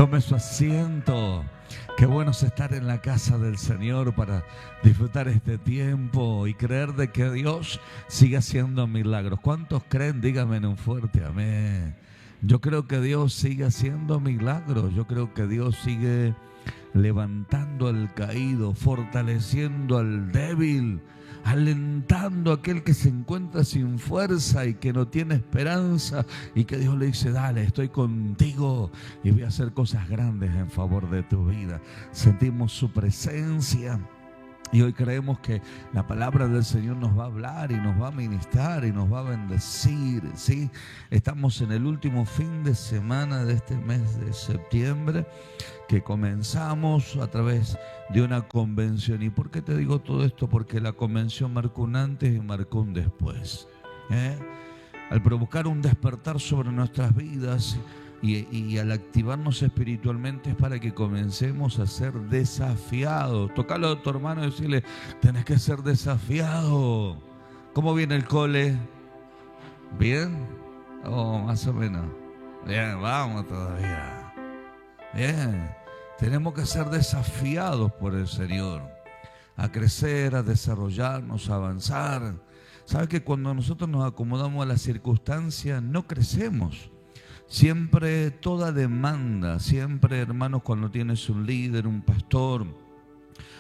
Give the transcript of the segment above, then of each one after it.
Tome su asiento. Qué bueno es estar en la casa del Señor para disfrutar este tiempo y creer de que Dios sigue haciendo milagros. ¿Cuántos creen? Díganme en un fuerte amén. Yo creo que Dios sigue haciendo milagros. Yo creo que Dios sigue levantando al caído, fortaleciendo al débil, alentando a aquel que se encuentra sin fuerza y que no tiene esperanza, y que Dios le dice: dale, estoy contigo y voy a hacer cosas grandes en favor de tu vida. Sentimos su presencia y hoy creemos que la palabra del Señor nos va a hablar y nos va a ministrar y nos va a bendecir, ¿sí? Estamos en el último fin de semana de este mes de septiembre, que comenzamos a través de una convención. ¿Y por qué te digo todo esto? Porque la convención marcó un antes y marcó un después, al provocar un despertar sobre nuestras vidas y al activarnos espiritualmente, es para que comencemos a ser desafiados. Tócalo a tu hermano y decirle: tenés que ser desafiado. ¿Cómo viene el cole? ¿Bien? Oh, más o menos. Bien, vamos todavía. Bien, tenemos que ser desafiados por el Señor a crecer, a desarrollarnos, a avanzar. ¿Sabes que cuando nosotros nos acomodamos a las circunstancias no crecemos? Siempre toda demanda, siempre, hermanos, cuando tienes un líder, un pastor,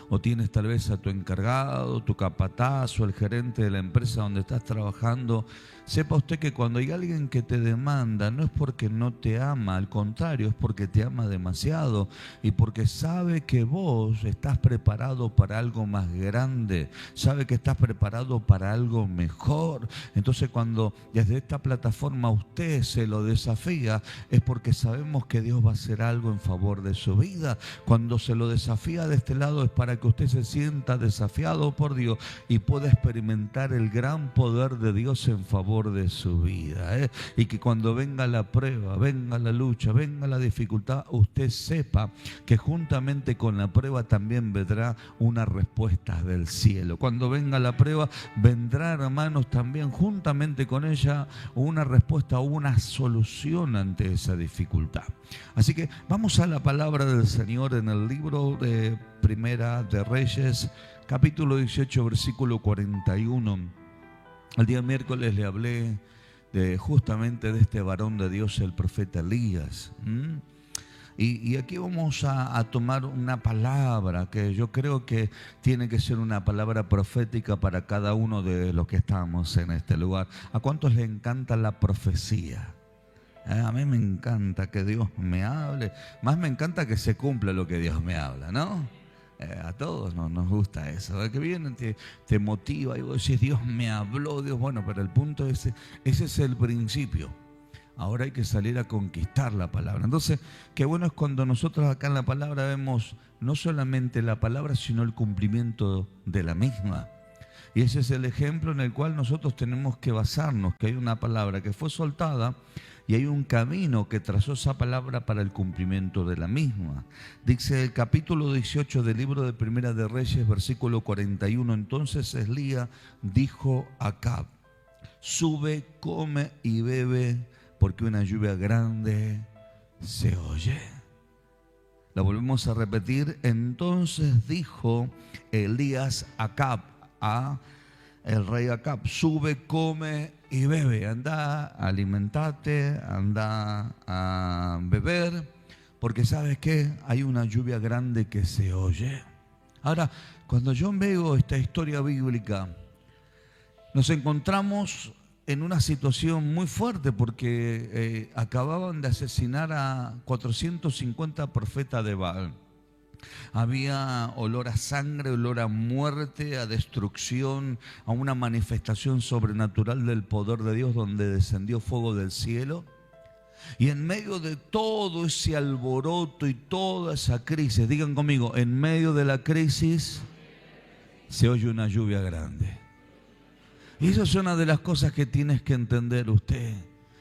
o tienes tal vez a tu encargado, tu capataz o el gerente de la empresa donde estás trabajando, sepa usted que cuando hay alguien que te demanda, no es porque no te ama, al contrario, es porque te ama demasiado y porque sabe que vos estás preparado para algo más grande, sabe que estás preparado para algo mejor. Entonces, cuando desde esta plataforma usted se lo desafía, es porque sabemos que Dios va a hacer algo en favor de su vida. Cuando se lo desafía de este lado, es para que usted se sienta desafiado por Dios y pueda experimentar el gran poder de Dios en favor de su vida, y que cuando venga la prueba, venga la lucha, venga la dificultad, usted sepa que juntamente con la prueba también vendrá una respuesta del cielo. Cuando venga la prueba, vendrá, hermanos, también juntamente con ella una respuesta o una solución ante esa dificultad. Así que vamos a la palabra del Señor en el libro de Primera de Reyes, capítulo 18, versículo 41. El día miércoles le hablé justamente de este varón de Dios, el profeta Elías. Y aquí vamos a tomar una palabra que yo creo que tiene que ser una palabra profética para cada uno de los que estamos en este lugar. ¿A cuántos les encanta la profecía? A mí me encanta que Dios me hable. Más me encanta que se cumpla lo que Dios me habla, ¿no? A todos nos gusta eso. Que viene, te motiva y vos decís: Dios me habló, Dios. Bueno, pero el punto ese es el principio. Ahora hay que salir a conquistar la palabra. Entonces, qué bueno es cuando nosotros acá en la palabra vemos no solamente la palabra, sino el cumplimiento de la misma. Y ese es el ejemplo en el cual nosotros tenemos que basarnos, que hay una palabra que fue soltada y hay un camino que trazó esa palabra para el cumplimiento de la misma. Dice el capítulo 18 del libro de Primera de Reyes, versículo 41. Entonces Elías dijo a Acab: sube, come y bebe, porque una lluvia grande se oye. La volvemos a repetir. Entonces dijo Elías a Acab, a el rey Acab: sube, come y bebe, anda, alimentate, anda a beber, porque ¿sabes qué? Hay una lluvia grande que se oye. Ahora, cuando yo veo esta historia bíblica, nos encontramos en una situación muy fuerte, porque acababan de asesinar a 450 profetas de Baal. Había olor a sangre, olor a muerte, a destrucción, a una manifestación sobrenatural del poder de Dios, donde descendió fuego del cielo. Y en medio de todo ese alboroto y toda esa crisis, digan conmigo: en medio de la crisis se oye una lluvia grande. Y eso es una de las cosas que tienes que entender usted.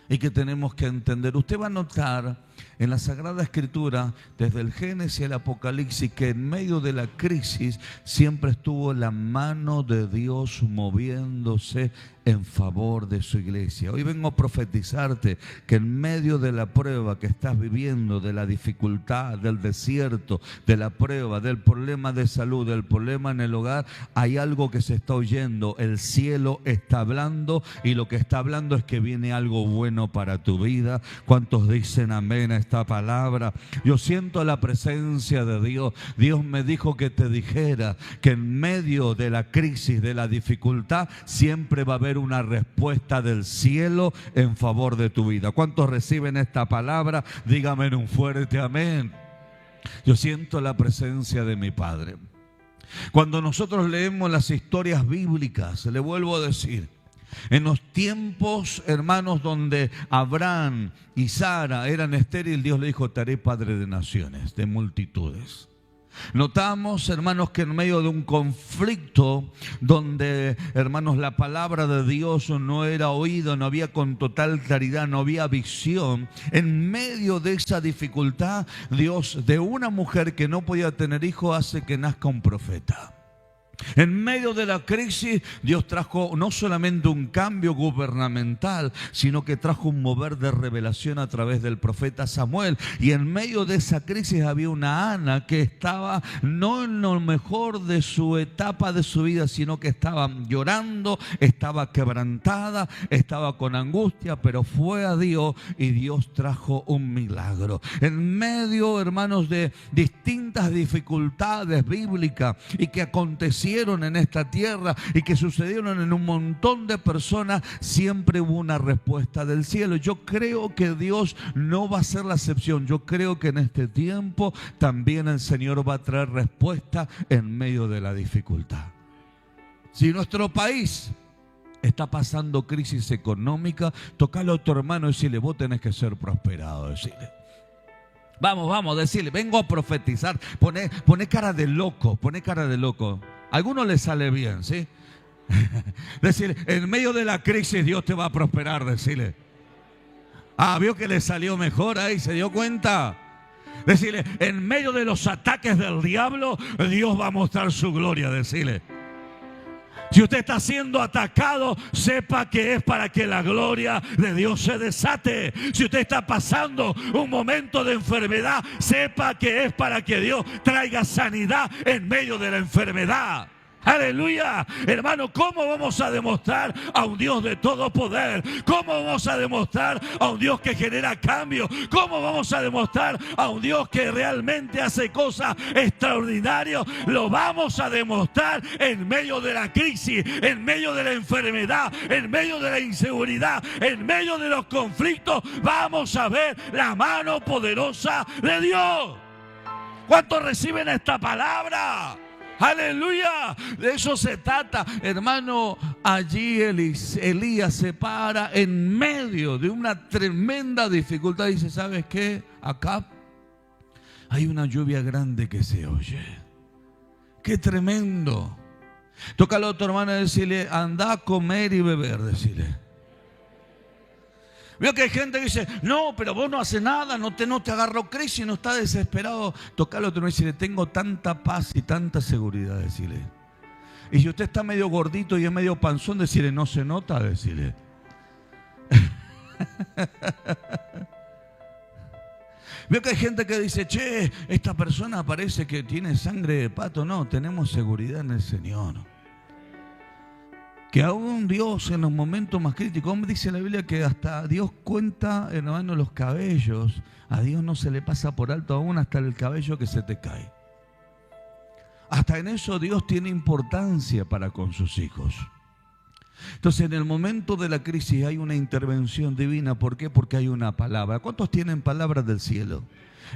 y que tenemos que entender. Usted va a notar en la Sagrada Escritura, desde el Génesis al Apocalipsis, que en medio de la crisis siempre estuvo la mano de Dios moviéndose en favor de su iglesia. Hoy vengo a profetizarte que en medio de la prueba que estás viviendo, de la dificultad, del desierto, de la prueba, del problema de salud, del problema en el hogar, hay algo que se está oyendo. El cielo está hablando, y lo que está hablando es que viene algo bueno para tu vida. ¿Cuántos dicen amén a esta palabra? Yo siento la presencia de Dios. Dios me dijo que te dijera que en medio de la crisis, de la dificultad, siempre va a haber una respuesta del cielo en favor de tu vida. ¿Cuántos reciben esta palabra? Dígame en un fuerte amén. Yo siento la presencia de mi Padre. Cuando nosotros leemos las historias bíblicas, le vuelvo a decir, en los tiempos, hermanos, donde Abraham y Sara eran estériles, Dios le dijo: te haré padre de naciones, de multitudes. Notamos, hermanos, que en medio de un conflicto donde, hermanos, la palabra de Dios no era oída, no había con total claridad, no había visión, en medio de esa dificultad, Dios, de una mujer que no podía tener hijo, hace que nazca un profeta. En medio de la crisis, Dios trajo no solamente un cambio gubernamental, sino que trajo un mover de revelación a través del profeta Samuel. Y en medio de esa crisis había una Ana que estaba no en lo mejor de su etapa de su vida, sino que estaba llorando, estaba quebrantada, estaba con angustia, pero fue a Dios y Dios trajo un milagro. En medio, hermanos, de distintas dificultades bíblicas y que acontecieron en esta tierra y que sucedieron en un montón de personas, siempre hubo una respuesta del cielo. Yo creo que Dios no va a ser la excepción. Yo creo que en este tiempo también el Señor va a traer respuesta en medio de la dificultad. Si nuestro país está pasando crisis económica, tocale a tu hermano y decirle: vos tenés que ser prosperado, decirle. Vamos, decirle: vengo a profetizar. Pone cara de loco, pone cara de loco. A algunos les sale bien, ¿sí? Decirle: en medio de la crisis Dios te va a prosperar, decirle. Ah, vio que le salió mejor ahí, ¿se dio cuenta? Decirle: en medio de los ataques del diablo, Dios va a mostrar su gloria, decirle. Si usted está siendo atacado, sepa que es para que la gloria de Dios se desate. Si usted está pasando un momento de enfermedad, sepa que es para que Dios traiga sanidad en medio de la enfermedad. Aleluya, hermano. ¿Cómo vamos a demostrar a un Dios de todo poder? ¿Cómo vamos a demostrar a un Dios que genera cambio? ¿Cómo vamos a demostrar a un Dios que realmente hace cosas extraordinarias? Lo vamos a demostrar en medio de la crisis, en medio de la enfermedad, en medio de la inseguridad, en medio de los conflictos. Vamos a ver la mano poderosa de Dios. ¿Cuántos reciben esta palabra? Aleluya, de eso se trata, hermano. Allí Elías se para en medio de una tremenda dificultad y dice: ¿sabes qué? Acá hay una lluvia grande que se oye. ¡Qué tremendo! Tócale a tu hermano y decirle: anda a comer y beber, decirle. Veo que hay gente que dice: no, pero vos no haces nada, no te agarró crisis, no está desesperado. Tocalo a otro y decirle: tengo tanta paz y tanta seguridad, decirle. Y si usted está medio gordito y es medio panzón, decirle: no se nota, decirle. Veo que hay gente que dice: che, esta persona parece que tiene sangre de pato. No, tenemos seguridad en el Señor. Que aún Dios en los momentos más críticos, como dice la Biblia, que hasta Dios cuenta, hermano, los cabellos. A Dios no se le pasa por alto aún hasta el cabello que se te cae. Hasta en eso Dios tiene importancia para con sus hijos. Entonces, en el momento de la crisis hay una intervención divina. ¿Por qué? Porque hay una palabra. ¿Cuántos tienen palabras del cielo?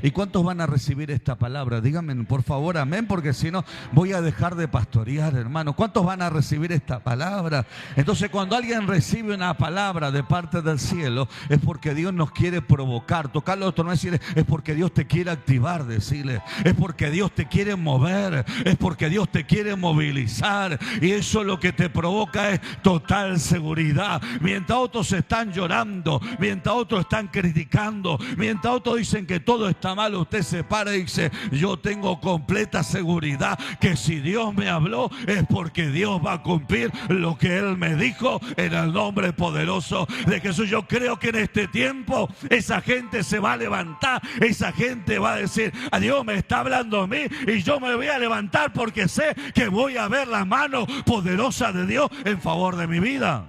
¿Y cuántos van a recibir esta palabra? Díganme, por favor, amén, porque si no voy a dejar de pastorear, hermano. ¿Cuántos van a recibir esta palabra? Entonces, cuando alguien recibe una palabra de parte del cielo, es porque Dios nos quiere provocar. Tocarlo a otro, no decirle, es porque Dios te quiere activar, decirle, es porque Dios te quiere mover, es porque Dios te quiere movilizar. Y eso lo que te provoca es total seguridad. Mientras otros están llorando, mientras otros están criticando, mientras otros dicen que todo está mal, usted se para y dice, yo tengo completa seguridad que si Dios me habló es porque Dios va a cumplir lo que Él me dijo en el nombre poderoso de Jesús. Yo creo que en este tiempo esa gente se va a levantar, esa gente va a decir, a Dios me está hablando a mí y yo me voy a levantar porque sé que voy a ver la mano poderosa de Dios en favor de mi vida.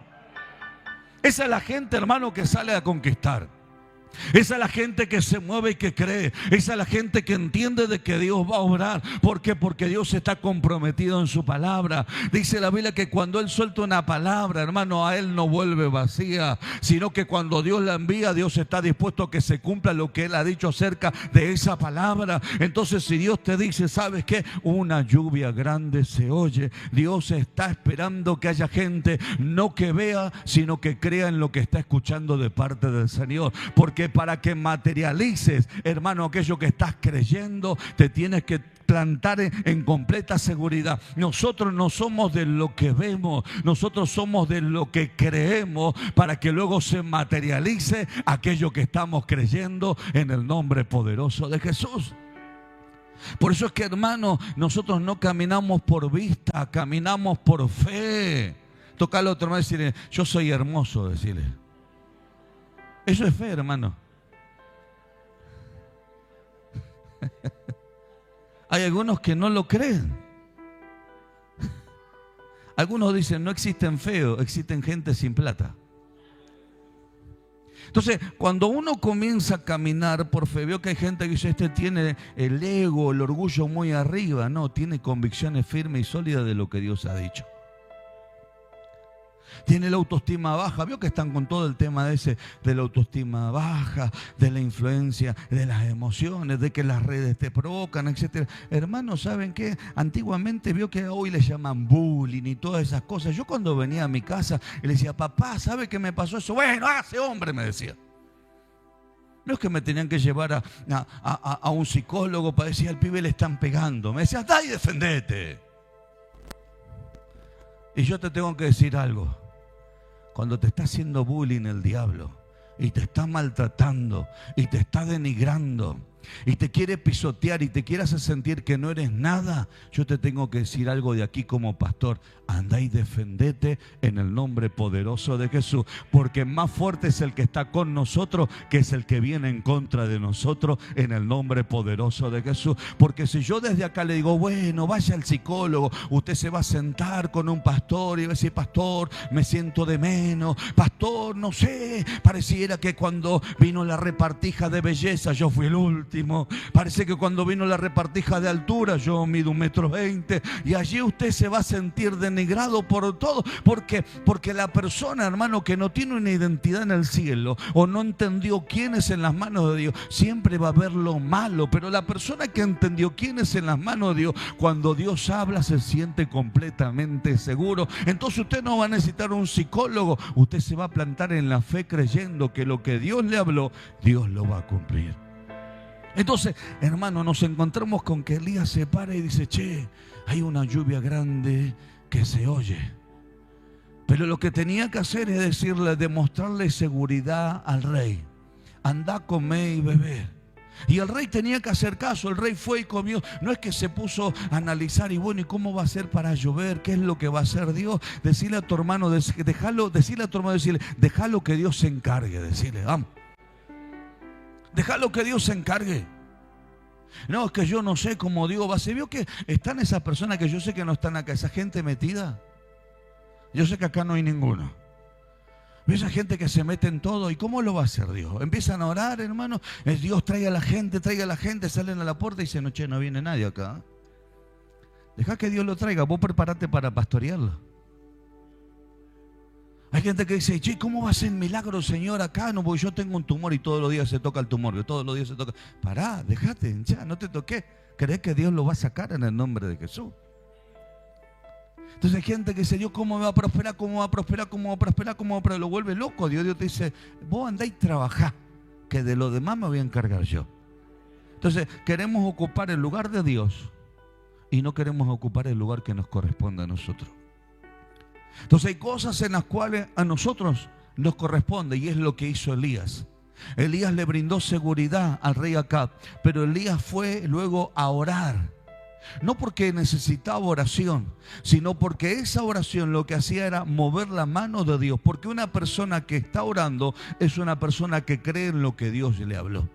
Esa es la gente, hermano, que sale a conquistar. Esa es la gente que se mueve y que cree. Esa es la gente que entiende de que Dios va a obrar. ¿Por qué? Porque Dios está comprometido en su palabra. Dice la Biblia que cuando Él suelta una palabra, hermano, a Él no vuelve vacía, sino que cuando Dios la envía, Dios está dispuesto a que se cumpla lo que Él ha dicho acerca de esa palabra. Entonces, si Dios te dice, ¿sabes qué? Una lluvia grande se oye. Dios está esperando que haya gente, no que vea, sino que crea en lo que está escuchando de parte del Señor. Porque para que materialices, hermano, aquello que estás creyendo, te tienes que plantar en completa seguridad. Nosotros no somos de lo que vemos, nosotros somos de lo que creemos, para que luego se materialice aquello que estamos creyendo en el nombre poderoso de Jesús. Por eso es que, hermano, nosotros no caminamos por vista, caminamos por fe. Tocarle a otro hermano y decirle, yo soy hermoso, decirle. Eso es fe, hermano. Hay algunos que no lo creen. Algunos dicen, no existen feos, existen gente sin plata. Entonces, cuando uno comienza a caminar por fe, veo que hay gente que dice, este tiene el ego, el orgullo muy arriba. No, tiene convicciones firmes y sólidas de lo que Dios ha dicho. Tiene la autoestima baja. Veo que están con todo el tema de la autoestima baja, de la influencia, de las emociones, de que las redes te provocan, etc. Hermanos, ¿saben qué? Antiguamente veo que hoy le llaman bullying y todas esas cosas. Yo cuando venía a mi casa y le decía, papá, ¿sabe qué me pasó eso? Bueno, hágase hombre, me decía. No es que me tenían que llevar a un psicólogo para decir, al pibe le están pegando. Me decía, ¡da y defendete! Y yo te tengo que decir algo. Cuando te está haciendo bullying el diablo y te está maltratando y te está denigrando y te quiere pisotear y te quiere hacer sentir que no eres nada, yo te tengo que decir algo de aquí como pastor. Anda y defendete en el nombre poderoso de Jesús, porque más fuerte es el que está con nosotros que es el que viene en contra de nosotros, en el nombre poderoso de Jesús. Porque si yo desde acá le digo, bueno, vaya al psicólogo, usted se va a sentar con un pastor y va a decir, pastor, me siento de menos, pastor, no sé, pareciera que cuando vino la repartija de belleza yo fui el último, parece que cuando vino la repartija de altura yo mido 1,20 m, y allí usted se va a sentir denigrado por todo. Porque la persona, hermano, que no tiene una identidad en el cielo o no entendió quién es en las manos de Dios, siempre va a ver lo malo. Pero la persona que entendió quién es en las manos de Dios, cuando Dios habla se siente completamente seguro. Entonces usted no va a necesitar un psicólogo, usted se va a plantar en la fe creyendo que lo que Dios le habló, Dios lo va a cumplir. Entonces, hermano, nos encontramos con que Elías se para y dice, che, hay una lluvia grande que se oye. Pero lo que tenía que hacer es decirle, demostrarle seguridad al rey. Andá, comé y beber. Y el rey tenía que hacer caso. El rey fue y comió. No es que se puso a analizar y bueno, ¿y cómo va a ser para llover? ¿Qué es lo que va a hacer Dios? Decirle a tu hermano, decirle que Dios se encargue. Decirle, vamos. Déjalo que Dios se encargue. No, es que yo no sé cómo Dios va a hacer. ¿Vio que están esas personas que yo sé que no están acá? Esa gente metida. Yo sé que acá no hay ninguno. Esa gente que se mete en todo. ¿Y cómo lo va a hacer Dios? Empiezan a orar, hermano. Dios traiga a la gente, salen a la puerta y dicen, no, che, no viene nadie acá. Deja que Dios lo traiga. Vos prepárate para pastorearlo. Hay gente que dice, che, ¿cómo va a ser milagro, Señor, acá? No, porque yo tengo un tumor y todos los días se toca el tumor, todos los días se toca. Pará, déjate hinchar, no te toqué. ¿Crees que Dios lo va a sacar en el nombre de Jesús? Entonces hay gente que dice, yo cómo me va a prosperar, cómo va a prosperar, cómo va a prosperar, cómo va a prosperar. Lo vuelve loco. Dios te dice, vos andá y trabajá, que de lo demás me voy a encargar yo. Entonces queremos ocupar el lugar de Dios y no queremos ocupar el lugar que nos corresponde a nosotros. Entonces hay cosas en las cuales a nosotros nos corresponde, y es lo que hizo Elías. Elías le brindó seguridad al rey Acab, pero Elías fue luego a orar. No porque necesitaba oración, sino porque esa oración lo que hacía era mover la mano de Dios. Porque una persona que está orando es una persona que cree en lo que Dios le habló.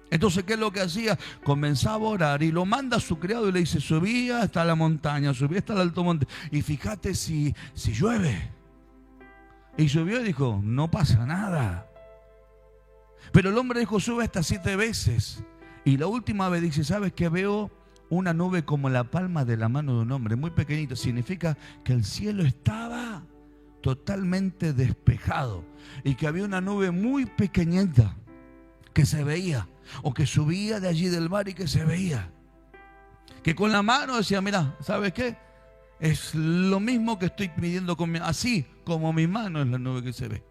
Entonces, ¿qué es lo que hacía? Comenzaba a orar y lo manda a su criado y le dice, subí hasta la montaña, subí hasta el alto monte y fíjate si llueve. Y subió y dijo, no pasa nada. Pero el hombre dijo, sube hasta 7 veces. Y la última vez dice, ¿sabes qué? Veo una nube como la palma de la mano de un hombre, muy pequeñita. Significa que el cielo estaba totalmente despejado y que había una nube muy pequeñita que se veía, o que subía de allí del mar y que se veía. Que con la mano decía, mira, ¿sabes qué? Es lo mismo que estoy midiendo con mi, así como mi mano es la nube que se ve.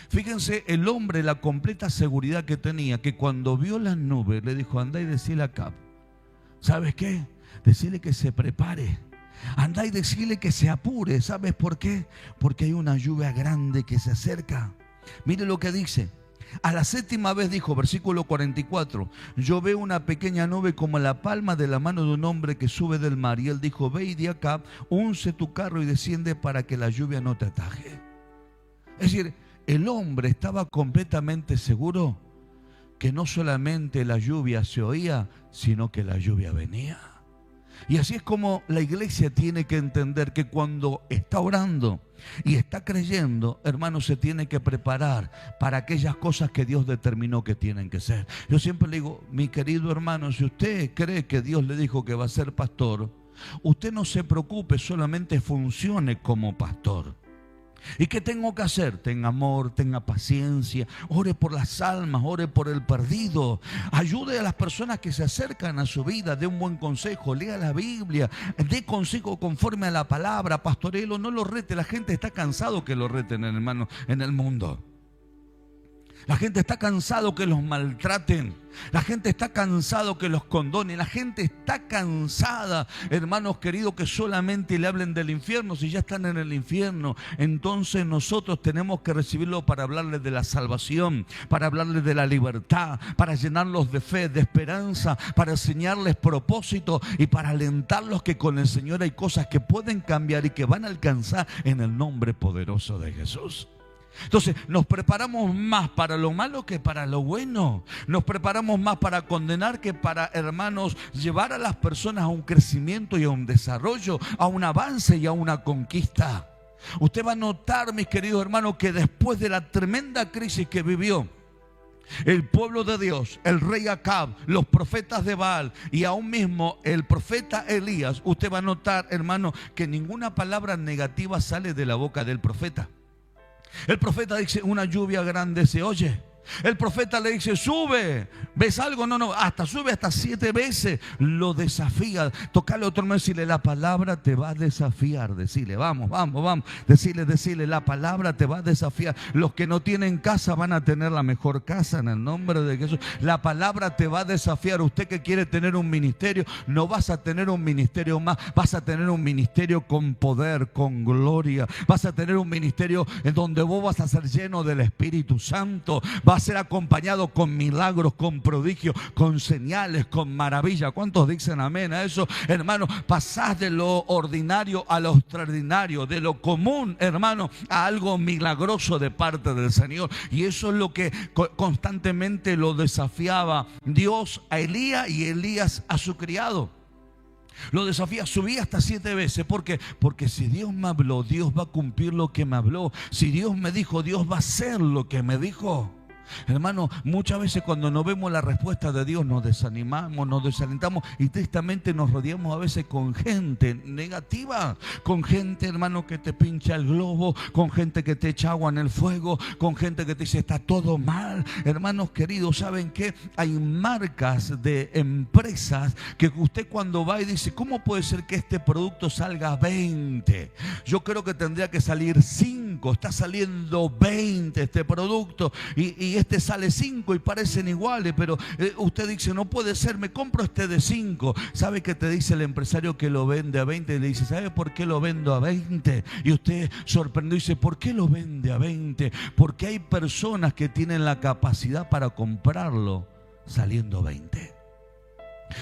Fíjense el hombre, la completa seguridad que tenía, que cuando vio las nubes le dijo, andá y decile a Acab, ¿sabes qué? Decirle que se prepare. Andá y decirle que se apure. ¿Sabes por qué? Porque hay una lluvia grande que se acerca. Mire lo que dice. A la 7ª vez dijo, versículo 44, yo veo una pequeña nube como la palma de la mano de un hombre que sube del mar. Y él dijo, ve y di a Acab, unce tu carro y desciende para que la lluvia no te ataje. Es decir, el hombre estaba completamente seguro que no solamente la lluvia se oía, sino que la lluvia venía. Y así es como la iglesia tiene que entender que cuando está orando y está creyendo, hermano, se tiene que preparar para aquellas cosas que Dios determinó que tienen que ser. Yo siempre le digo, mi querido hermano, si usted cree que Dios le dijo que va a ser pastor, usted no se preocupe, solamente funcione como pastor. ¿Y qué tengo que hacer? Tenga amor, tenga paciencia, ore por las almas, ore por el perdido, ayude a las personas que se acercan a su vida, dé un buen consejo, lea la Biblia, dé consejo conforme a la palabra, pastorelo, no lo rete. La gente está cansado que lo reten, hermano, en el mundo. La gente está cansado que los maltraten. La gente está cansado que los condonen. La gente está cansada, hermanos queridos, que solamente le hablen del infierno. Si ya están en el infierno, entonces nosotros tenemos que recibirlo para hablarles de la salvación, para hablarles de la libertad, para llenarlos de fe, de esperanza, para enseñarles propósito y para alentarlos que con el Señor hay cosas que pueden cambiar y que van a alcanzar en el nombre poderoso de Jesús. Entonces nos preparamos más para lo malo que para lo bueno. Nos preparamos más para condenar que para, hermanos, llevar a las personas a un crecimiento y a un desarrollo, a un avance y a una conquista. Usted va a notar, mis queridos hermanos, que después de la tremenda crisis que vivió el pueblo de Dios, el rey Acab, los profetas de Baal y aún mismo el profeta Elías, usted va a notar, hermano, que ninguna palabra negativa sale de la boca del profeta. El profeta dice, una lluvia grande se oye. El profeta le dice, sube. ¿Ves algo? No, hasta sube hasta 7 veces. Lo desafía. Tocarle a otro hermano y decirle, la palabra te va a desafiar. Decirle, vamos. Decirle, la palabra te va a desafiar. Los que no tienen casa van a tener la mejor casa en el nombre de Jesús. La palabra te va a desafiar. Usted que quiere tener un ministerio, no vas a tener un ministerio más. Vas a tener un ministerio con poder, con gloria. Vas a tener un ministerio en donde vos vas a ser lleno del Espíritu Santo. Va a ser acompañado con milagros, con prodigios, con señales, con maravillas. ¿Cuántos dicen amén a eso? Hermano, pasás de lo ordinario a lo extraordinario, de lo común, hermano, a algo milagroso de parte del Señor. Y eso es lo que constantemente lo desafiaba Dios a Elías y Elías a su criado. Lo desafía, subí hasta 7 veces. ¿Por qué? Porque si Dios me habló, Dios va a cumplir lo que me habló. Si Dios me dijo, Dios va a hacer lo que me dijo. Hermano, muchas veces cuando no vemos la respuesta de Dios nos desanimamos, nos desalentamos y tristemente nos rodeamos a veces con gente negativa, con gente, hermano, que te pincha el globo, con gente que te echa agua en el fuego, con gente que te dice está todo mal. Hermanos queridos, ¿saben qué? Hay marcas de empresas que usted cuando va y dice, ¿cómo puede ser que este producto salga 20? Yo creo que tendría que salir 5, está saliendo 20 este producto y este sale 5 y parecen iguales, pero usted dice, no puede ser, me compro este de 5. ¿Sabe qué te dice el empresario que lo vende a 20? Y le dice, ¿sabe por qué lo vendo a 20? Y usted sorprendido dice, ¿por qué lo vende a 20? Porque hay personas que tienen la capacidad para comprarlo saliendo 20.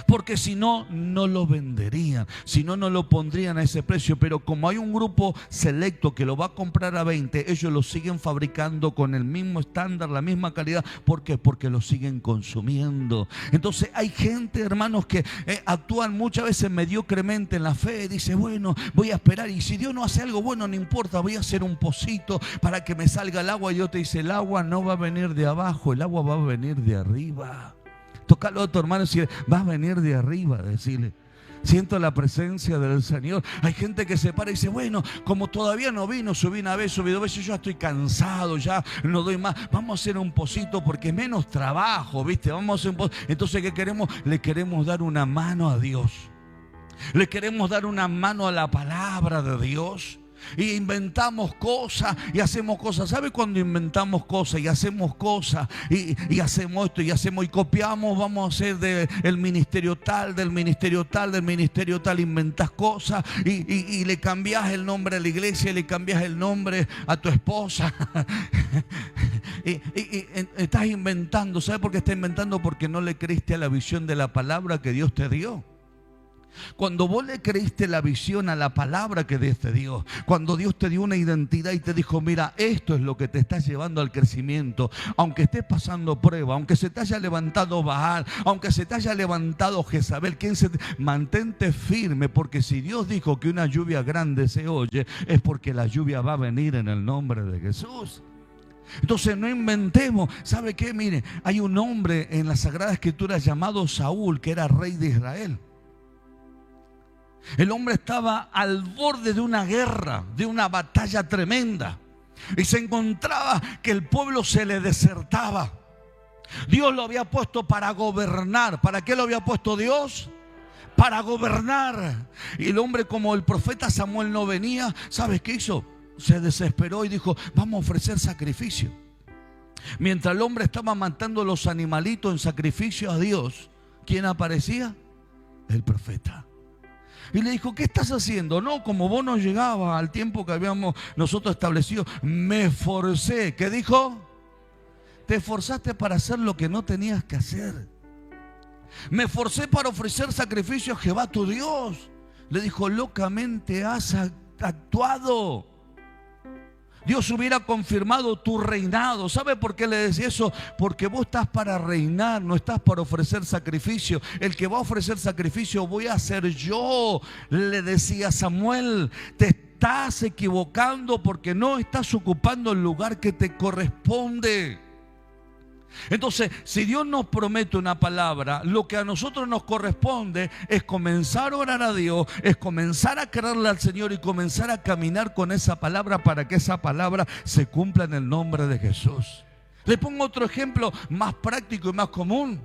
Porque si no, no lo venderían, si no, no lo pondrían a ese precio. Pero como hay un grupo selecto que lo va a comprar a 20, ellos lo siguen fabricando con el mismo estándar, la misma calidad. ¿Por qué? Porque lo siguen consumiendo. Entonces hay gente, hermanos, que actúan muchas veces mediocremente en la fe. Dice, bueno, voy a esperar y si Dios no hace algo bueno, no importa, voy a hacer un pocito para que me salga el agua. Y Dios te dice, el agua no va a venir de abajo, el agua va a venir de arriba. Tócalo a tu hermano y decirle, va a venir de arriba, decirle. Siento la presencia del Señor. Hay gente que se para y dice, bueno, como todavía no vino, subí una vez, subí 2 veces, yo ya estoy cansado, ya no doy más. Vamos a hacer un pocito porque es menos trabajo, ¿viste? Vamos a hacer un pocito. Entonces, ¿qué queremos? Le queremos dar una mano a Dios. Le queremos dar una mano a la palabra de Dios. Y inventamos cosas y hacemos cosas. ¿Sabe cuando inventamos cosas y hacemos cosas y hacemos esto y hacemos y copiamos? Vamos a hacer del ministerio tal, del ministerio tal, del ministerio tal. Inventas cosas y le cambias el nombre a la iglesia, y le cambias el nombre a tu esposa. y estás inventando. ¿Sabe por qué estás inventando? Porque no le creíste a la visión de la palabra que Dios te dio. Cuando vos le creíste la visión a la palabra que Dios te dio, cuando Dios te dio una identidad y te dijo, mira, esto es lo que te está llevando al crecimiento, aunque estés pasando prueba, aunque se te haya levantado Baal, aunque se te haya levantado Jezabel, mantente firme, porque si Dios dijo que una lluvia grande se oye, es porque la lluvia va a venir en el nombre de Jesús. Entonces no inventemos. ¿Sabe qué? Mire, hay un hombre en la Sagrada Escritura llamado Saúl, que era rey de Israel. El hombre estaba al borde de una guerra, de una batalla tremenda. Y se encontraba que el pueblo se le desertaba. Dios lo había puesto para gobernar. ¿Para qué lo había puesto Dios? Para gobernar. Y el hombre, como el profeta Samuel no venía, ¿sabes qué hizo? Se desesperó y dijo, vamos a ofrecer sacrificio. Mientras el hombre estaba matando los animalitos en sacrificio a Dios, ¿quién aparecía? El profeta. Y le dijo, ¿qué estás haciendo? No, como vos no llegabas al tiempo que habíamos nosotros establecido, me esforcé. ¿Qué dijo? Te esforzaste para hacer lo que no tenías que hacer. Me esforcé para ofrecer sacrificio a Jehová tu Dios. Le dijo, locamente has actuado. Dios hubiera confirmado tu reinado. ¿Sabe por qué le decía eso? Porque vos estás para reinar, no estás para ofrecer sacrificio. El que va a ofrecer sacrificio voy a ser yo. Le decía Samuel, te estás equivocando porque no estás ocupando el lugar que te corresponde. Entonces, si Dios nos promete una palabra, lo que a nosotros nos corresponde es comenzar a orar a Dios, es comenzar a creerle al Señor y comenzar a caminar con esa palabra para que esa palabra se cumpla en el nombre de Jesús. Le pongo otro ejemplo más práctico y más común.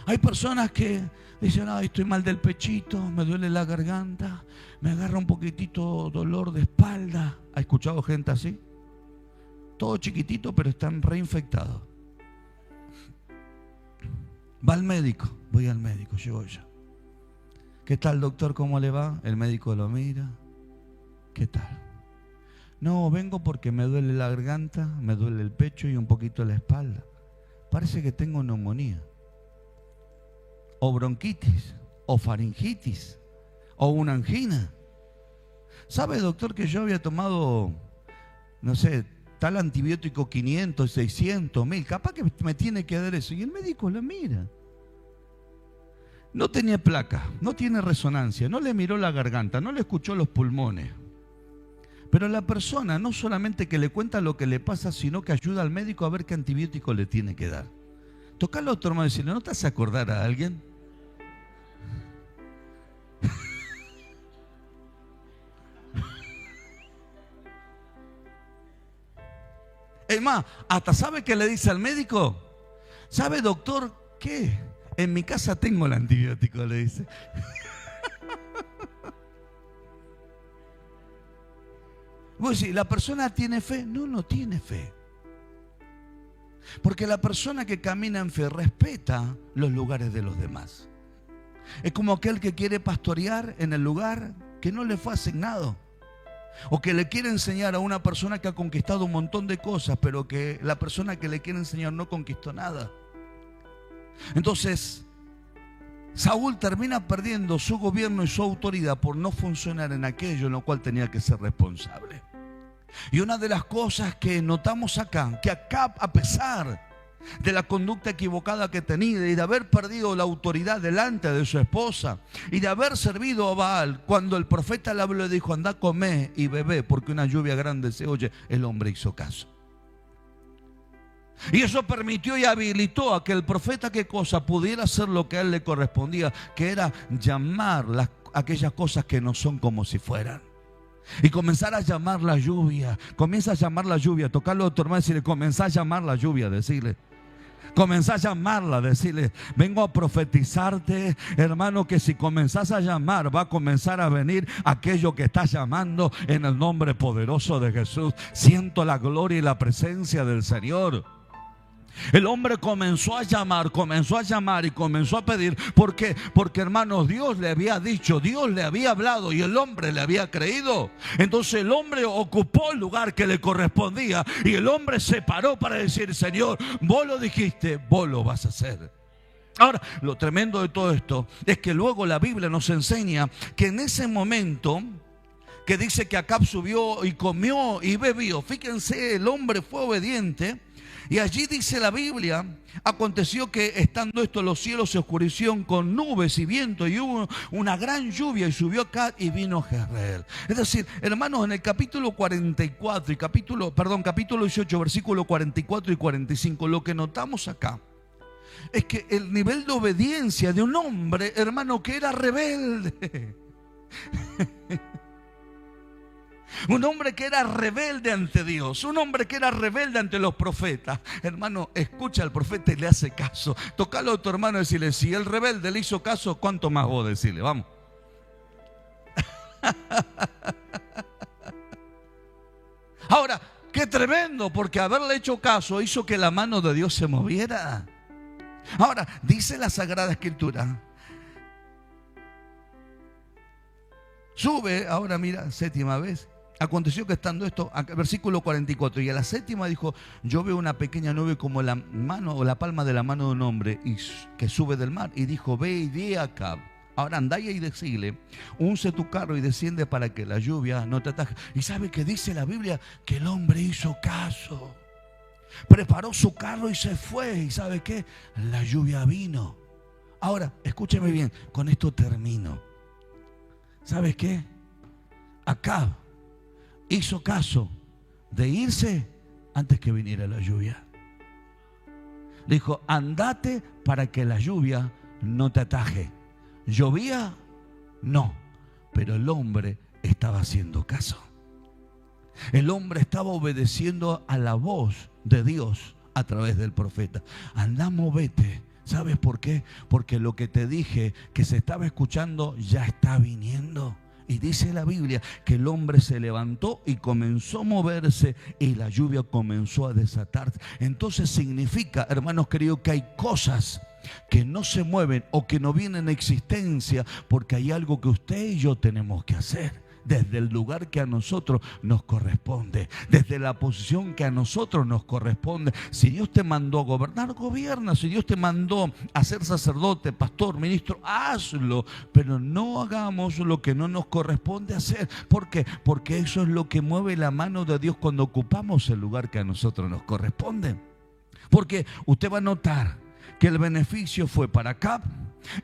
Hay personas que dicen, ay, estoy mal del pechito, me duele la garganta, me agarra un poquitito dolor de espalda. ¿Ha escuchado gente así? Todo chiquitito, pero están reinfectados. Va al médico, voy al médico, llego ya. ¿Qué tal, doctor? ¿Cómo le va? El médico lo mira. ¿Qué tal? No, vengo porque me duele la garganta, me duele el pecho y un poquito la espalda. Parece que tengo neumonía. O bronquitis, o faringitis, o una angina. ¿Sabe, doctor, que yo había tomado, no sé, tal antibiótico 500, 600, 1000, capaz que me tiene que dar eso? Y el médico la mira. No tenía placa, no tiene resonancia, no le miró la garganta, no le escuchó los pulmones. Pero la persona no solamente que le cuenta lo que le pasa, sino que ayuda al médico a ver qué antibiótico le tiene que dar. Tocarlo a tu hermano y decirle, ¿no te hace acordar a alguien? Es más, hasta ¿sabe qué le dice al médico? ¿Sabe, doctor, qué? En mi casa tengo el antibiótico, le dice. Vos decís, ¿la persona tiene fe? No, no tiene fe. Porque la persona que camina en fe respeta los lugares de los demás. Es como aquel que quiere pastorear en el lugar que no le fue asignado. O que le quiere enseñar a una persona que ha conquistado un montón de cosas, pero que la persona que le quiere enseñar no conquistó nada. Entonces, Saúl termina perdiendo su gobierno y su autoridad por no funcionar en aquello en lo cual tenía que ser responsable. Y una de las cosas que notamos acá, que Acab, a pesar de la conducta equivocada que tenía y de haber perdido la autoridad delante de su esposa y de haber servido a Baal, cuando el profeta le habló, le dijo, anda, come y bebé porque una lluvia grande se oye, el hombre hizo caso. Y eso permitió y habilitó a que el profeta, ¿qué cosa? Pudiera hacer lo que a él le correspondía, que era llamar aquellas cosas que no son como si fueran. Y comenzar a llamar la lluvia. Comienza a llamar la lluvia. Tocarlo a tu hermano y decirle, comenzá a llamar la lluvia, decirle. Comenzá a llamarla, decirle, vengo a profetizarte, hermano, que si comenzás a llamar, va a comenzar a venir aquello que estás llamando en el nombre poderoso de Jesús. Siento la gloria y la presencia del Señor. El hombre comenzó a llamar y comenzó a pedir. ¿Por qué? Porque, hermanos, Dios le había dicho, Dios le había hablado y el hombre le había creído. Entonces el hombre ocupó el lugar que le correspondía y el hombre se paró para decir, Señor, vos lo dijiste, vos lo vas a hacer. Ahora, lo tremendo de todo esto es que luego la Biblia nos enseña que en ese momento que dice que Acab subió y comió y bebió, fíjense, el hombre fue obediente. Y allí dice la Biblia, aconteció que estando esto los cielos se oscurecieron con nubes y viento y hubo una gran lluvia y subió acá y vino Jezreel. Es decir, hermanos, en el capítulo 44 y capítulo 18, versículo 44 y 45, lo que notamos acá es que el nivel de obediencia de un hombre, hermano, que era rebelde. Un hombre que era rebelde ante Dios, un hombre que era rebelde ante los profetas. Hermano, escucha al profeta y le hace caso. Tocalo a tu hermano y decirle, si el rebelde le hizo caso, ¿cuánto más vos decirle? Vamos. Ahora, qué tremendo, porque haberle hecho caso hizo que la mano de Dios se moviera. Ahora, dice la Sagrada Escritura, sube, ahora mira, séptima vez. Aconteció que estando esto, versículo 44, y a la séptima dijo, yo veo una pequeña nube como la mano o la palma de la mano de un hombre que sube del mar. Y dijo, ve y di a Acab, ahora andá y decile, unce tu carro y desciende para que la lluvia no te ataje. Y ¿sabe qué dice la Biblia? Que el hombre hizo caso. Preparó su carro y se fue. ¿Y sabe qué? La lluvia vino. Ahora, escúcheme bien, con esto termino. ¿Sabes qué? Acab hizo caso de irse antes que viniera la lluvia. Le dijo, andate para que la lluvia no te ataje. ¿Llovía? No, pero el hombre estaba haciendo caso. El hombre estaba obedeciendo a la voz de Dios a través del profeta. Andá, movete. ¿Sabes por qué? Porque lo que te dije que se estaba escuchando ya está viniendo. Y dice la Biblia que el hombre se levantó y comenzó a moverse y la lluvia comenzó a desatarse. Entonces significa, hermanos queridos, que hay cosas que no se mueven o que no vienen a existencia porque hay algo que usted y yo tenemos que hacer. Desde el lugar que a nosotros nos corresponde, desde la posición que a nosotros nos corresponde. Si Dios te mandó a gobernar, gobierna. Si Dios te mandó a ser sacerdote, pastor, ministro, hazlo. Pero no hagamos lo que no nos corresponde hacer. ¿Por qué? Porque eso es lo que mueve la mano de Dios cuando ocupamos el lugar que a nosotros nos corresponde. Porque usted va a notar que el beneficio fue para Acab,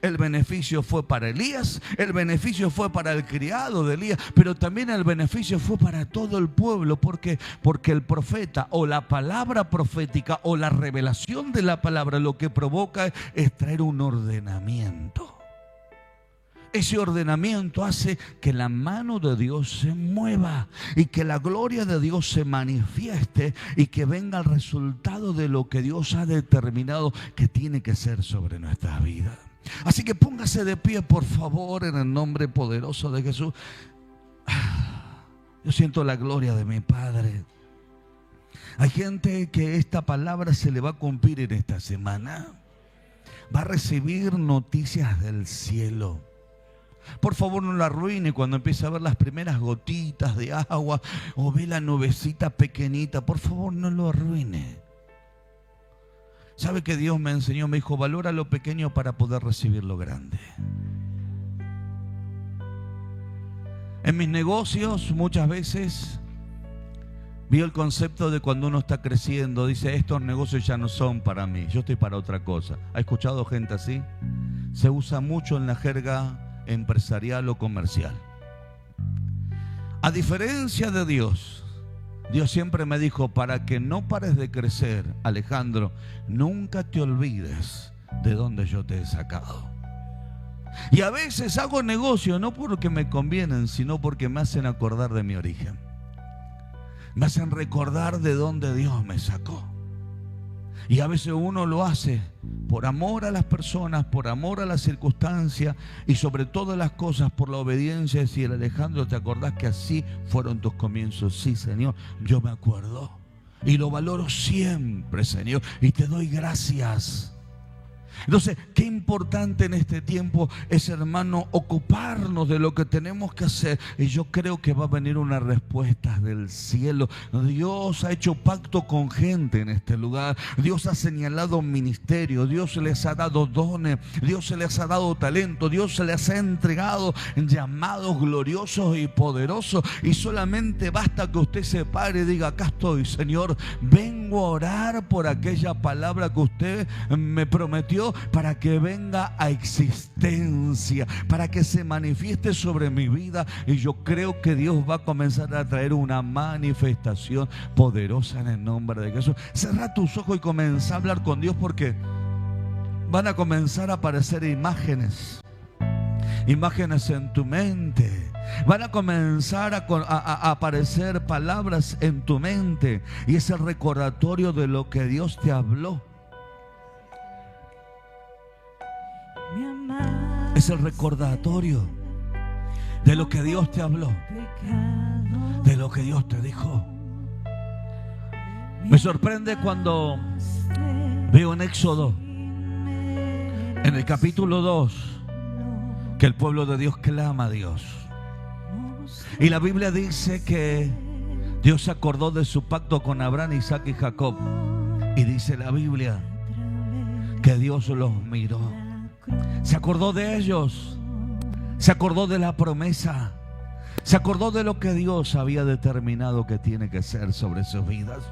el beneficio fue para Elías, el beneficio fue para el criado de Elías, pero también el beneficio fue para todo el pueblo. Porque el profeta o la palabra profética o la revelación de la palabra lo que provoca es traer un ordenamiento. Ese ordenamiento hace que la mano de Dios se mueva y que la gloria de Dios se manifieste y que venga el resultado de lo que Dios ha determinado que tiene que ser sobre nuestras vidas. Así que póngase de pie, por favor, en el nombre poderoso de Jesús. Yo siento la gloria de mi Padre. Hay gente que esta palabra se le va a cumplir en esta semana. Va a recibir noticias del cielo. Por favor, no la arruine cuando empiece a ver las primeras gotitas de agua o ve la nubecita pequeñita. Por favor, no lo arruine. ¿Sabe que Dios me enseñó? Me dijo, valora lo pequeño para poder recibir lo grande. En mis negocios muchas veces vi el concepto de cuando uno está creciendo, dice, estos negocios ya no son para mí, yo estoy para otra cosa. ¿Ha escuchado gente así? Se usa mucho en la jerga empresarial o comercial. A diferencia de Dios, Dios siempre me dijo, para que no pares de crecer, Alejandro, nunca te olvides de dónde yo te he sacado. Y a veces hago negocio no porque me convienen, sino porque me hacen acordar de mi origen. Me hacen recordar de dónde Dios me sacó. Y a veces uno lo hace por amor a las personas, por amor a las circunstancias y sobre todas las cosas por la obediencia. Decir, Alejandro, ¿te acordás que así fueron tus comienzos? Sí, Señor, yo me acuerdo. Y lo valoro siempre, Señor, y te doy gracias. Entonces, qué importante en este tiempo es, hermano, ocuparnos de lo que tenemos que hacer. Y yo creo que va a venir una respuesta del cielo. Dios ha hecho pacto con gente en este lugar. Dios ha señalado ministerio. Dios les ha dado dones. Dios les ha dado talento. Dios les ha entregado llamados gloriosos y poderosos. Y solamente basta que usted se pare y diga, acá estoy, Señor. Vengo a orar por aquella palabra que usted me prometió, para que venga a existencia, para que se manifieste sobre mi vida. Y yo creo que Dios va a comenzar a traer una manifestación poderosa en el nombre de Jesús. Cerra tus ojos y comienza a hablar con Dios, porque van a comenzar a aparecer imágenes en tu mente. Van a comenzar a aparecer palabras en tu mente, y es el recordatorio de lo que Dios te habló. Es el recordatorio de lo que Dios te habló, de lo que Dios te dijo. Me sorprende cuando veo en Éxodo, en el capítulo 2, que el pueblo de Dios clama a Dios. Y la Biblia dice que Dios se acordó de su pacto con Abraham, Isaac y Jacob. Y dice la Biblia que Dios los miró. Se acordó de ellos, se acordó de la promesa, se acordó de lo que Dios había determinado que tiene que ser sobre sus vidas.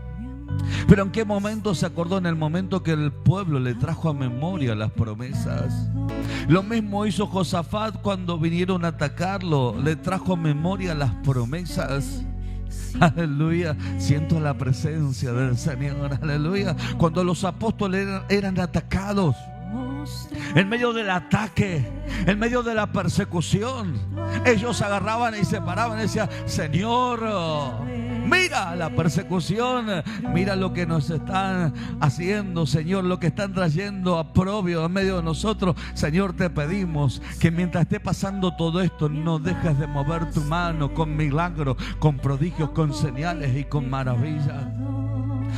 Pero ¿en qué momento se acordó? En el momento que el pueblo le trajo a memoria las promesas. Lo mismo hizo Josafat cuando vinieron a atacarlo, le trajo a memoria las promesas. Aleluya, siento la presencia del Señor. Aleluya, cuando los apóstoles eran atacados, en medio del ataque, en medio de la persecución, ellos agarraban y se paraban y decían, Señor, mira la persecución, mira lo que nos están haciendo, Señor, lo que están trayendo a propio en medio de nosotros. Señor, te pedimos que mientras esté pasando todo esto, no dejes de mover tu mano con milagros, con prodigios, con señales y con maravillas.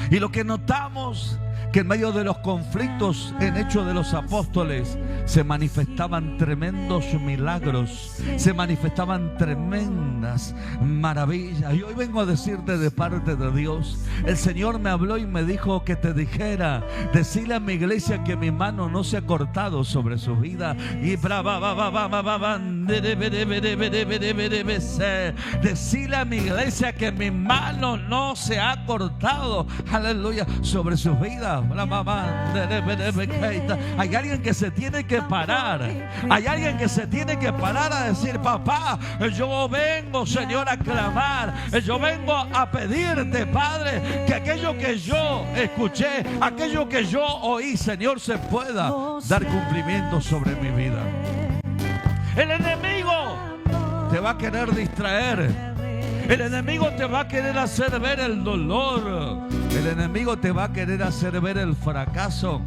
Y lo que notamos, que en medio de los conflictos en Hechos de los Apóstoles se manifestaban tremendos milagros, se manifestaban tremendas maravillas. Y hoy vengo a decirte de parte de Dios, el Señor me habló y me dijo que te dijera, decirle a mi iglesia que mi mano no se ha cortado sobre su vida. Y Decirle a mi iglesia que mi mano no se ha cortado, aleluya, sobre sus vidas. Hay alguien que se tiene que parar. Hay alguien que se tiene que parar a decir: papá, yo vengo, Señor, a clamar. Yo vengo a pedirte, Padre, que aquello que yo escuché, aquello que yo oí, Señor, se pueda dar cumplimiento sobre mi vida. El enemigo te va a querer distraer. El enemigo te va a querer hacer ver el dolor. El enemigo te va a querer hacer ver el fracaso.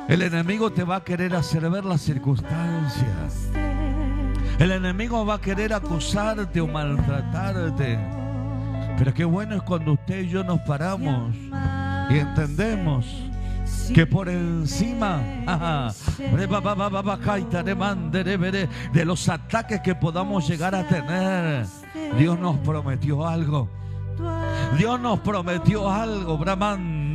El enemigo te va a querer hacer ver las circunstancias. El enemigo va a querer acusarte o maltratarte. Pero qué bueno es cuando usted y yo nos paramos y entendemos que por encima de los ataques que podamos llegar a tener, Dios nos prometió algo. Dios nos prometió algo, Brahman.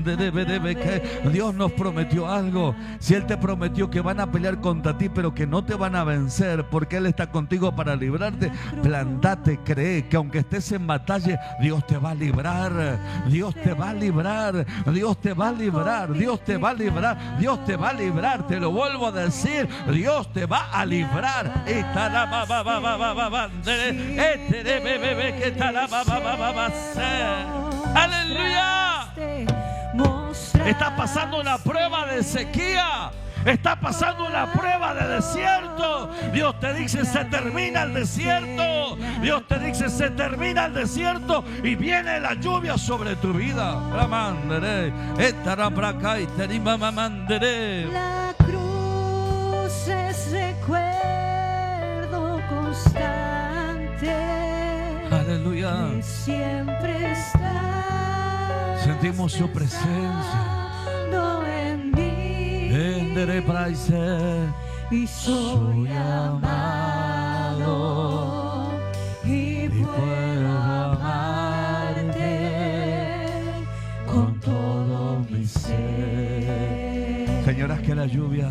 Dios nos prometió algo. Si Él te prometió que van a pelear contra ti, pero que no te van a vencer, porque Él está contigo para librarte, plantate, cree que aunque estés en batalla, Dios te va a librar. Dios te va a librar. Dios te va a librar. Dios te va a librar. Dios te va a librar. Te lo vuelvo a decir. Dios te va a librar. Aleluya. Estás pasando una prueba de sequía. Estás pasando una prueba de desierto. Dios te dice: se termina el desierto. Dios te dice: se termina el desierto y viene la lluvia sobre tu vida. La cruz es recuerdo constante. Aleluya. Que siempre está. Sentimos su presencia. En mí. Y soy amado y puedo amarte con todo mi ser. Señoras, que la lluvia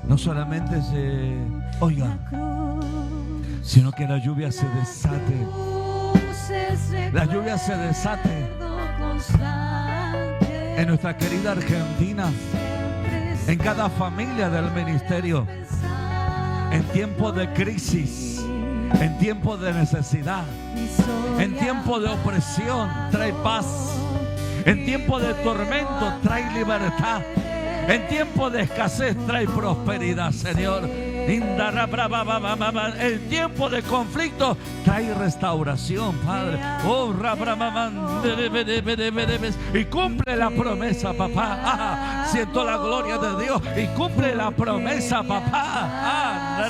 no solamente se oiga, sino que la lluvia se desate. La lluvia se desate en nuestra querida Argentina, en cada familia del ministerio, en tiempos de crisis, en tiempos de necesidad, en tiempos de opresión trae paz, en tiempos de tormento trae libertad, en tiempos de escasez trae prosperidad, Señor. El tiempo de conflicto trae restauración, Padre. Y cumple la promesa, papá. Siento la gloria de Dios. Y cumple la promesa, papá.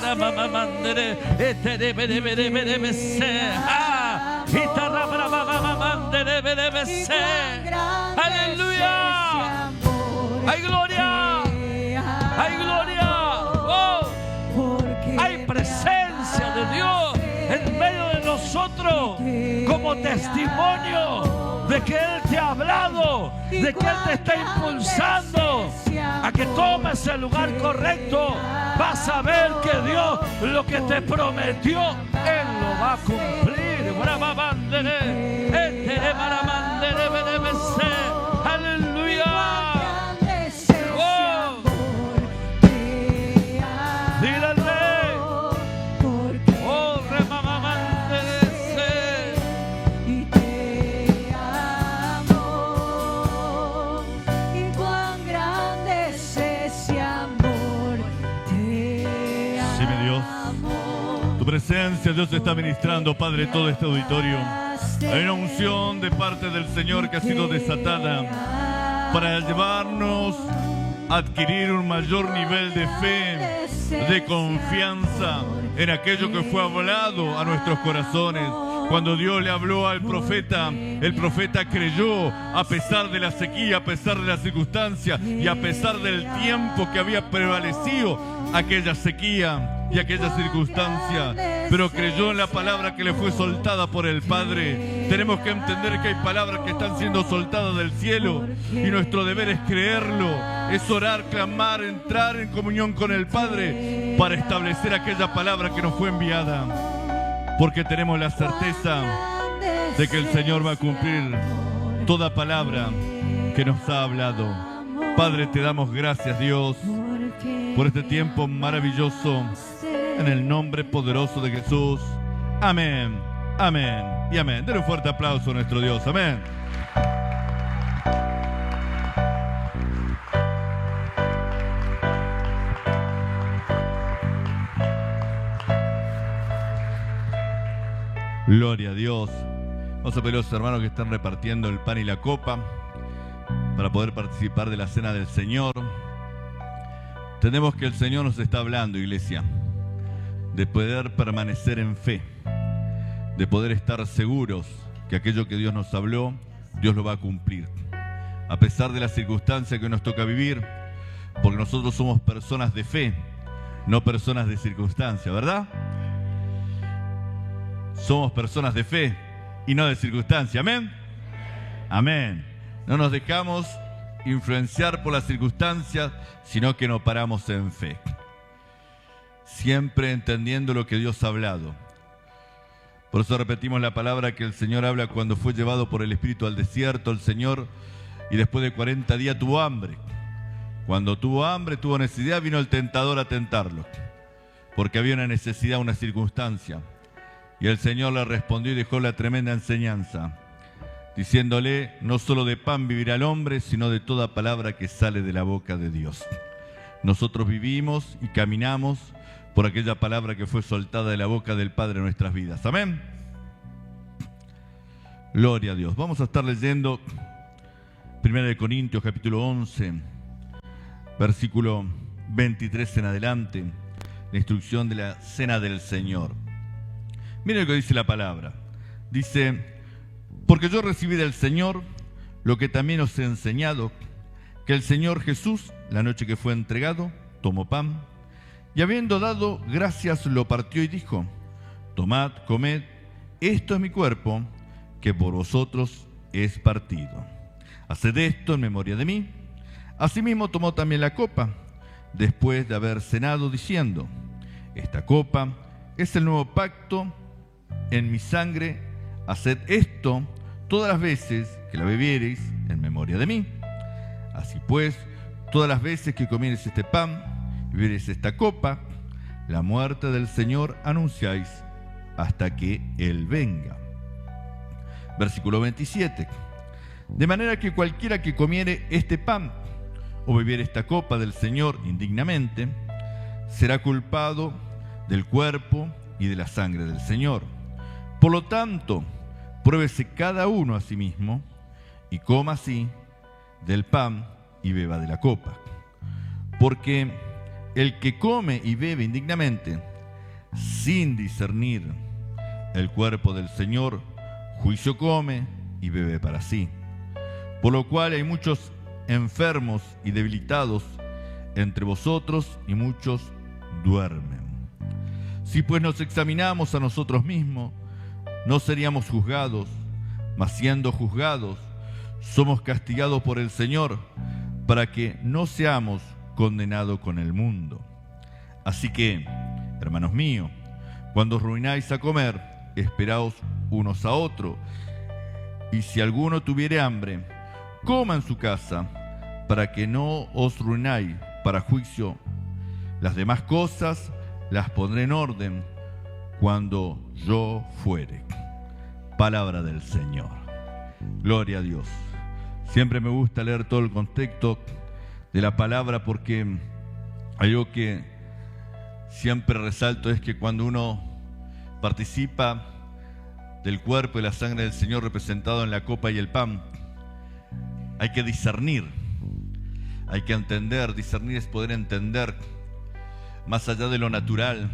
Aleluya. Hay gloria. Hay gloria. Hay presencia de Dios en medio de nosotros como testimonio de que Él te ha hablado, de que Él te está impulsando a que tomes el lugar correcto. Vas a ver que Dios lo que te prometió, Él lo va a cumplir. Aleluya. Dile al Rey. Oh, y te amo. Y cuán grande es ese amor. Te amo. Sí, mi Dios. Tu presencia, Dios, está ministrando, Padre, todo este auditorio. Hay una unción de parte del Señor que ha sido desatada para llevarnos a adquirir un mayor nivel de fe, de confianza en aquello que fue hablado a nuestros corazones. Cuando Dios le habló al profeta, el profeta creyó a pesar de la sequía, a pesar de la circunstancia y a pesar del tiempo que había prevalecido aquella sequía y aquella circunstancia, pero creyó en la palabra que le fue soltada por el Padre. Tenemos que entender que hay palabras que están siendo soltadas del cielo y nuestro deber es creerlo, es orar, clamar, entrar en comunión con el Padre para establecer aquella palabra que nos fue enviada, porque tenemos la certeza de que el Señor va a cumplir toda palabra que nos ha hablado. Padre, te damos gracias, Dios, por este tiempo maravilloso, en el nombre poderoso de Jesús. Amén, amén y amén. Denle un fuerte aplauso a nuestro Dios. Amén. Gloria a Dios. Vamos a pedir a los hermanos que están repartiendo el pan y la copa para poder participar de la cena del Señor. Entendemos que el Señor nos está hablando, iglesia, de poder permanecer en fe, de poder estar seguros que aquello que Dios nos habló, Dios lo va a cumplir. A pesar de las circunstancias que nos toca vivir, porque nosotros somos personas de fe, no personas de circunstancia, ¿verdad? Somos personas de fe y no de circunstancia. Amén. Amén. No nos dejamos influenciar por las circunstancias, sino que nos paramos en fe. Siempre entendiendo lo que Dios ha hablado. Por eso repetimos la palabra que el Señor habla cuando fue llevado por el Espíritu al desierto, el Señor, y después de 40 días tuvo hambre. Cuando tuvo hambre, tuvo necesidad, vino el tentador a tentarlo, porque había una necesidad, una circunstancia. Y el Señor le respondió y dejó la tremenda enseñanza, diciéndole: no solo de pan vivirá el hombre, sino de toda palabra que sale de la boca de Dios. Nosotros vivimos y caminamos por aquella palabra que fue soltada de la boca del Padre en nuestras vidas. Amén. Gloria a Dios. Vamos a estar leyendo 1 Corintios capítulo 11, versículo 23 en adelante, la instrucción de la cena del Señor. Miren lo que dice la palabra. Dice: porque yo recibí del Señor lo que también os he enseñado, que el Señor Jesús, la noche que fue entregado, tomó pan, y habiendo dado gracias lo partió y dijo: tomad, comed, esto es mi cuerpo, que por vosotros es partido. Haced esto en memoria de mí. Asimismo tomó también la copa, después de haber cenado, diciendo: esta copa es el nuevo pacto en mi sangre. Haced esto todas las veces que la bebiereis en memoria de mí. Así pues, todas las veces que comiereis este pan y bebiereis esta copa, la muerte del Señor anunciáis hasta que Él venga. Versículo 27. De manera que cualquiera que comiere este pan o bebiere esta copa del Señor indignamente, será culpado del cuerpo y de la sangre del Señor. Por lo tanto, pruébese cada uno a sí mismo y coma así del pan y beba de la copa. Porque el que come y bebe indignamente, sin discernir el cuerpo del Señor, juicio come y bebe para sí. Por lo cual hay muchos enfermos y debilitados entre vosotros y muchos duermen. Si pues nos examinamos a nosotros mismos, no seríamos juzgados, mas siendo juzgados, somos castigados por el Señor, para que no seamos condenados con el mundo. Así que, hermanos míos, cuando os reunáis a comer, esperaos unos a otros, y si alguno tuviere hambre, coma en su casa, para que no os reunáis para juicio. Las demás cosas las pondré en orden cuando yo fuere. Palabra del Señor. Gloria a Dios. Siempre me gusta leer todo el contexto de la palabra, porque algo que siempre resalto es que cuando uno participa del cuerpo y la sangre del Señor representado en la copa y el pan, hay que discernir, hay que entender. Discernir es poder entender más allá de lo natural,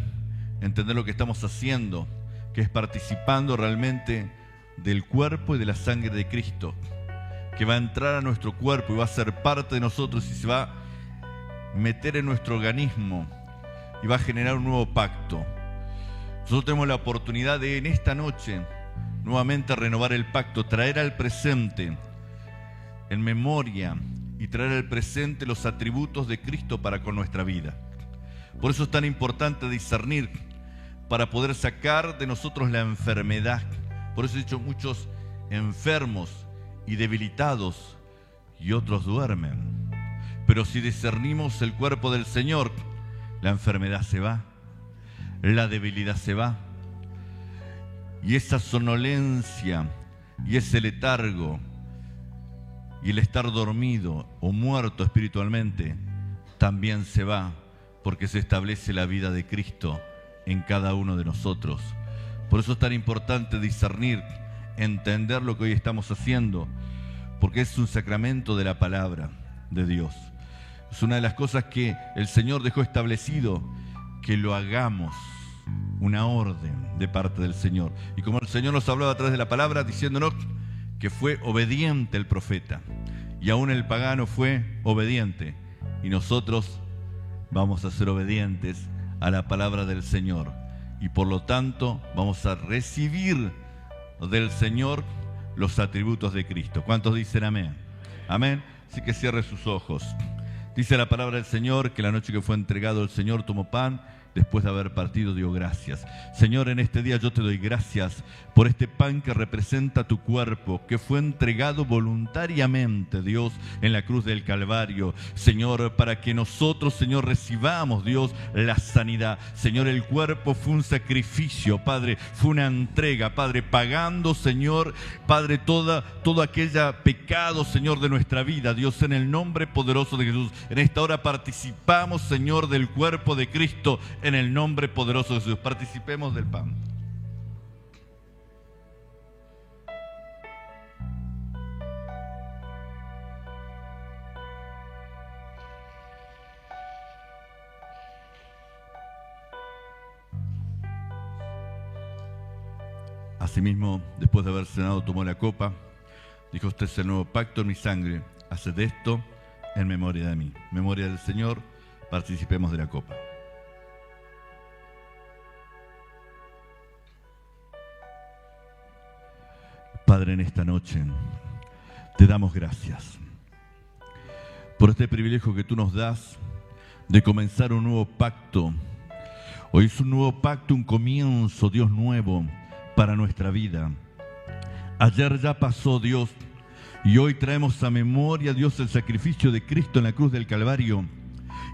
entender lo que estamos haciendo, que es participando realmente del cuerpo y de la sangre de Cristo, que va a entrar a nuestro cuerpo y va a ser parte de nosotros y se va a meter en nuestro organismo y va a generar un nuevo pacto. Nosotros tenemos la oportunidad de en esta noche nuevamente renovar el pacto, traer al presente en memoria y traer al presente los atributos de Cristo para con nuestra vida. Por eso es tan importante discernir, para poder sacar de nosotros la enfermedad. Por eso he dicho, muchos enfermos y debilitados y otros duermen. Pero si discernimos el cuerpo del Señor, la enfermedad se va, la debilidad se va, y esa somnolencia y ese letargo y el estar dormido o muerto espiritualmente también se va, porque se establece la vida de Cristo en cada uno de nosotros. Por eso es tan importante discernir, entender lo que hoy estamos haciendo, porque es un sacramento de la palabra de Dios. Es una de las cosas que el Señor dejó establecido, que lo hagamos, una orden de parte del Señor. Y como el Señor nos hablaba a través de la palabra, diciéndonos que fue obediente el profeta, y aún el pagano fue obediente, y nosotros vamos a ser obedientes a la palabra del Señor, y por lo tanto vamos a recibir del Señor los atributos de Cristo. ¿Cuántos dicen amén? Amén. Así que cierre sus ojos. Dice la palabra del Señor que la noche que fue entregado el Señor tomó pan, después de haber partido dio gracias. Señor, en este día yo te doy gracias por este pan que representa tu cuerpo, que fue entregado voluntariamente, Dios, en la cruz del Calvario. Señor, para que nosotros, Señor, recibamos, Dios, la sanidad. Señor, el cuerpo fue un sacrificio, Padre, fue una entrega, Padre, pagando, Señor, Padre, todo aquel pecado, Señor, de nuestra vida. Dios, en el nombre poderoso de Jesús, en esta hora participamos, Señor, del cuerpo de Cristo, en el nombre poderoso de Jesús. Participemos del pan. Asimismo, después de haber cenado, tomó la copa. Dijo: este es el nuevo pacto en mi sangre. Haced esto en memoria de mí. En memoria del Señor, participemos de la copa. Padre, en esta noche te damos gracias por este privilegio que tú nos das de comenzar un nuevo pacto. Hoy es un nuevo pacto, un comienzo, Dios, nuevo para nuestra vida. Ayer ya pasó, Dios, y hoy traemos a memoria, Dios, el sacrificio de Cristo en la cruz del Calvario,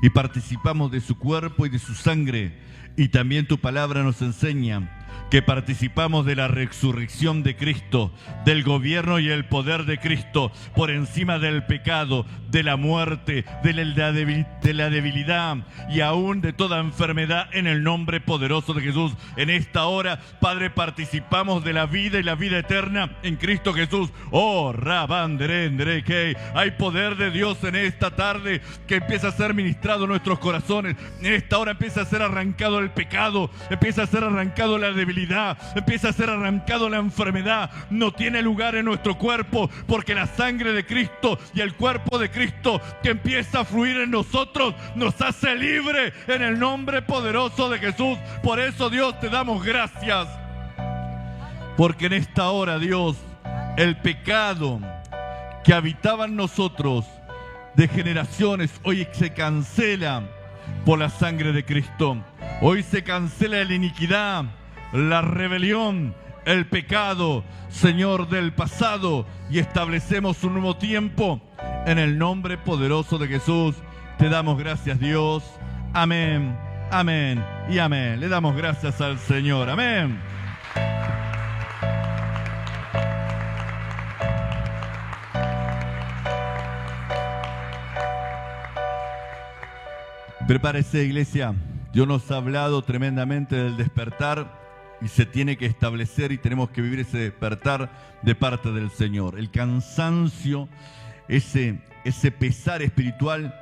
y participamos de su cuerpo y de su sangre. Y también tu palabra nos enseña que participamos de la resurrección de Cristo, del gobierno y el poder de Cristo por encima del pecado, de la muerte, de la debilidad y aún de toda enfermedad, en el nombre poderoso de Jesús. En esta hora, Padre, participamos de la vida y la vida eterna en Cristo Jesús. Oh, Rabanderenderekei. Hay poder de Dios en esta tarde que empieza a ser ministrado en nuestros corazones. En esta hora empieza a ser arrancado el pecado, empieza a ser arrancado la debilidad, empieza a ser arrancado la enfermedad. No tiene lugar en nuestro cuerpo, porque la sangre de Cristo y el cuerpo de Cristo que empieza a fluir en nosotros nos hace libre en el nombre poderoso de Jesús. Por eso, Dios, te damos gracias, porque en esta hora, Dios, el pecado que habitaba en nosotros de generaciones hoy se cancela por la sangre de Cristo. Hoy se cancela la iniquidad, la rebelión, el pecado, Señor, del pasado, y establecemos un nuevo tiempo en el nombre poderoso de Jesús. Te damos gracias, Dios. Amén, amén y amén. Le damos gracias al Señor. Amén. Prepárese, iglesia. Dios nos ha hablado tremendamente del despertar y se tiene que establecer, y tenemos que vivir ese despertar de parte del Señor. El cansancio, ese pesar espiritual,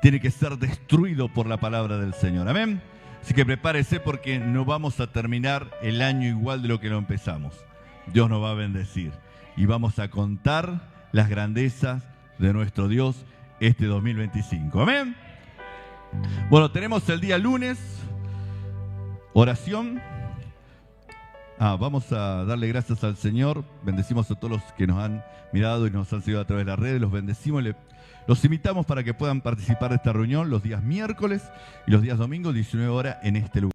tiene que ser destruido por la palabra del Señor. Amén. Así que prepárese, porque no vamos a terminar el año igual de lo que lo empezamos. Dios nos va a bendecir y vamos a contar las grandezas de nuestro Dios este 2025. Amén. Bueno, tenemos el día lunes, oración. Vamos a darle gracias al Señor. Bendecimos a todos los que nos han mirado y nos han seguido a través de las redes. Los bendecimos. Los invitamos para que puedan participar de esta reunión los días miércoles y los días domingos, 19 horas, en este lugar.